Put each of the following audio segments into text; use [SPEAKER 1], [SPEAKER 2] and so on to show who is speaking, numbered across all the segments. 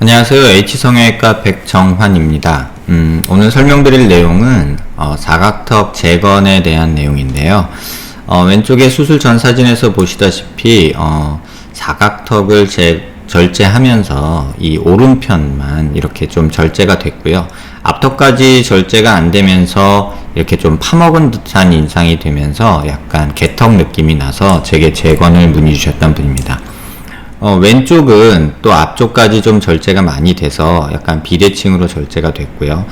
[SPEAKER 1] 안녕하세요. H성형외과 백정환입니다. 오늘 설명드릴 내용은 사각턱 재건에 대한 내용인데요. 왼쪽에 수술 전 사진에서 보시다시피 사각턱을 절제하면서 이 오른편만 이렇게 좀 절제가 됐고요. 앞턱까지 절제가 안 되면서 이렇게 좀 파먹은 듯한 인상이 되면서 약간 개턱 느낌이 나서 제게 재건을 문의 주셨던 분입니다. 왼쪽은 또 앞쪽까지 좀 절제가 많이 돼서 약간 비대칭으로 절제가 됐고요.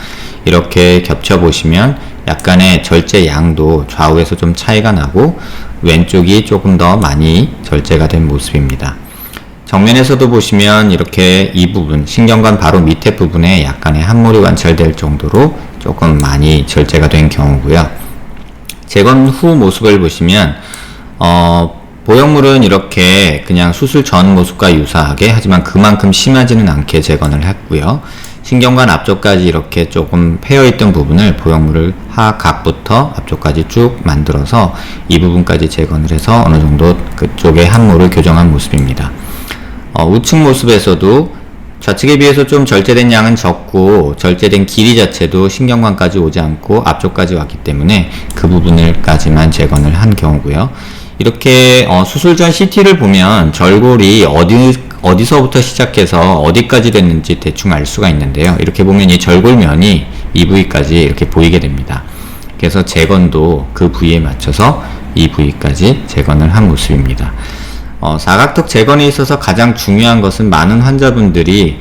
[SPEAKER 1] 이렇게 겹쳐보시면 약간의 절제 양도 좌우에서 좀 차이가 나고 왼쪽이 조금 더 많이 절제가 된 모습입니다. 정면에서도 보시면 이렇게 이 부분, 신경관 바로 밑에 부분에 약간의 함몰이 관찰될 정도로 조금 많이 절제가 된 경우고요. 재건 후 모습을 보시면 보형물은 이렇게 그냥 수술 전 모습과 유사하게 하지만 그만큼 심하지는 않게 재건을 했고요. 신경관 앞쪽까지 이렇게 조금 패여있던 부분을 보형물을 하각부터 앞쪽까지 쭉 만들어서 이 부분까지 재건을 해서 어느 정도 그쪽에 함몰을 교정한 모습입니다. 우측 모습에서도 좌측에 비해서 좀 절제된 양은 적고 절제된 길이 자체도 신경관까지 오지 않고 앞쪽까지 왔기 때문에 그 부분을까지만 재건을 한 경우고요. 이렇게 수술 전 CT를 보면 절골이 어디서부터 시작해서 어디까지 됐는지 대충 알 수가 있는데요. 이렇게 보면 이 절골면이 이 부위까지 이렇게 보이게 됩니다. 그래서 재건도 그 부위에 맞춰서 이 부위까지 재건을 한 모습입니다. 사각턱 재건에 있어서 가장 중요한 것은 많은 환자분들이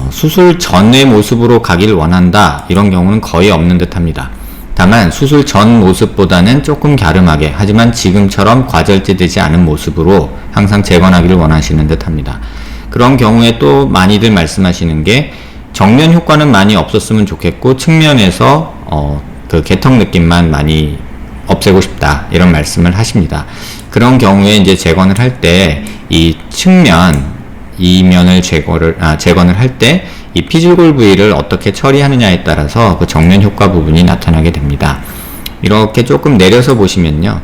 [SPEAKER 1] 수술 전의 모습으로 가기를 원한다, 이런 경우는 거의 없는 듯 합니다. 다만 수술 전 모습보다는 조금 갸름하게, 하지만 지금처럼 과절제되지 않은 모습으로 항상 재건하기를 원하시는 듯 합니다. 그런 경우에 또 많이들 말씀하시는 게 정면 효과는 많이 없었으면 좋겠고 측면에서 그 개턱 느낌만 많이 없애고 싶다, 이런 말씀을 하십니다. 그런 경우에 이제 재건을 할 때 이 측면, 이 면을 재건을 할 때 이 피줄골 부위를 어떻게 처리하느냐에 따라서 그 정면 효과 부분이 나타나게 됩니다. 이렇게 조금 내려서 보시면요,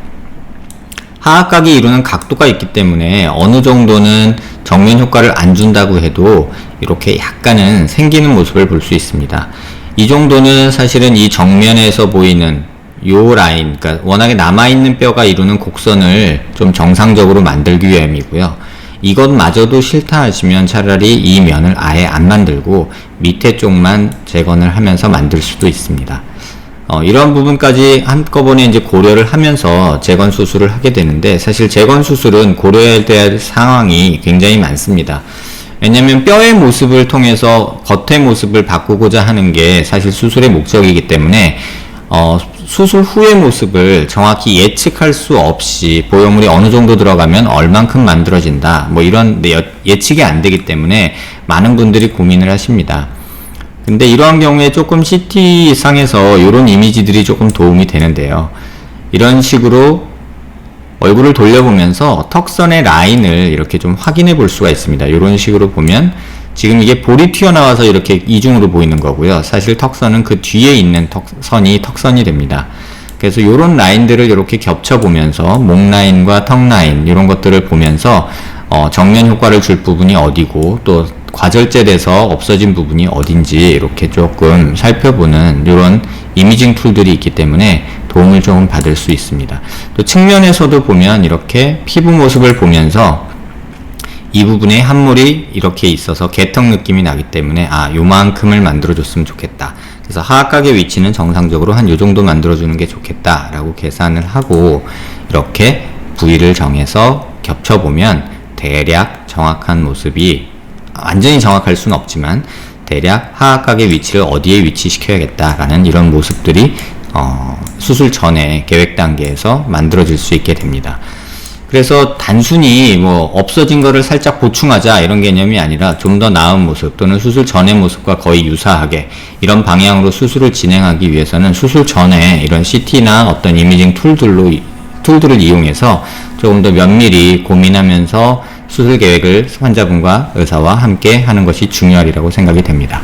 [SPEAKER 1] 하악각이 이루는 각도가 있기 때문에 어느 정도는 정면 효과를 안 준다고 해도 이렇게 약간은 생기는 모습을 볼 수 있습니다. 이 정도는 사실은 이 정면에서 보이는 요 라인, 그러니까 워낙에 남아있는 뼈가 이루는 곡선을 좀 정상적으로 만들기 위함이고요. 이것마저도 싫다 하시면 차라리 이 면을 아예 안 만들고 밑에 쪽만 재건을 하면서 만들 수도 있습니다. 이런 부분까지 한꺼번에 이제 고려를 하면서 재건 수술을 하게 되는데, 사실 재건 수술은 고려해야 될 상황이 굉장히 많습니다. 왜냐면 뼈의 모습을 통해서 겉의 모습을 바꾸고자 하는 게 사실 수술의 목적이기 때문에 수술 후의 모습을 정확히 예측할 수 없이 보형물이 어느 정도 들어가면 얼만큼 만들어진다, 뭐 이런 예측이 안 되기 때문에 많은 분들이 고민을 하십니다. 근데 이러한 경우에 조금 CT 상에서 이런 이미지들이 조금 도움이 되는데요. 이런 식으로 얼굴을 돌려보면서 턱선의 라인을 이렇게 좀 확인해 볼 수가 있습니다. 이런 식으로 보면 지금 이게 볼이 튀어나와서 이렇게 이중으로 보이는 거고요. 사실 턱선은 그 뒤에 있는 선이 턱선이 됩니다. 그래서 이런 라인들을 이렇게 겹쳐보면서 목 라인과 턱 라인, 이런 것들을 보면서 정면 효과를 줄 부분이 어디고 또 과절제돼서 없어진 부분이 어딘지 이렇게 조금 살펴보는 이런 이미징 툴들이 있기 때문에 도움을 조금 받을 수 있습니다. 또 측면에서도 보면 이렇게 피부 모습을 보면서 이 부분에 함몰이 이렇게 있어서 개턱 느낌이 나기 때문에 요만큼을 만들어줬으면 좋겠다. 그래서 하악각의 위치는 정상적으로 한 요정도 만들어주는 게 좋겠다 라고 계산을 하고 이렇게 부위를 정해서 겹쳐보면 대략 정확한 모습이, 완전히 정확할 수는 없지만 대략 하악각의 위치를 어디에 위치시켜야겠다라는 이런 모습들이 수술 전에 계획 단계에서 만들어질 수 있게 됩니다. 그래서 단순히 뭐 없어진 거를 살짝 보충하자 이런 개념이 아니라 좀 더 나은 모습 또는 수술 전의 모습과 거의 유사하게 이런 방향으로 수술을 진행하기 위해서는 수술 전에 이런 CT나 어떤 이미징 툴들을 이용해서 조금 더 면밀히 고민하면서 수술 계획을 환자분과 의사와 함께 하는 것이 중요하리라고 생각이 됩니다.